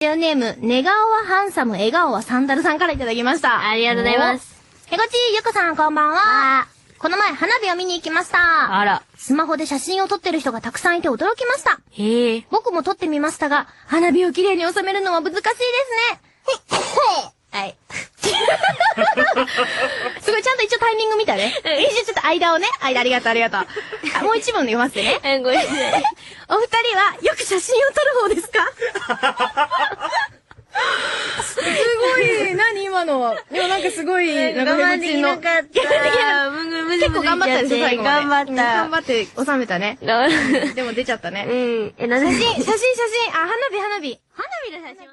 ラジオネーム、寝顔はハンサム、笑顔はサンダルさんからいただきました。ありがとうございます。へこちゆこさんこんばんは。この前花火を見に行きました。あら。スマホで写真を撮ってる人がたくさんいて驚きました。へえ。僕も撮ってみましたが、花火を綺麗に収めるのは難しいですね。はい。すごい、ちゃんと一応タイミング見たね。一応ちょっと間をね。間ありがとうありがとう。もう一問読ませてね。ごめんなさい。お二人はよく写真を撮る方ですか？すごい、何今のは。でもなんかすごい、我慢できなかった。結構頑張ったでしょ、最後まで。頑張った。頑張って収めたね。でも出ちゃったね。うん。写真、あ、花火。花火の写真。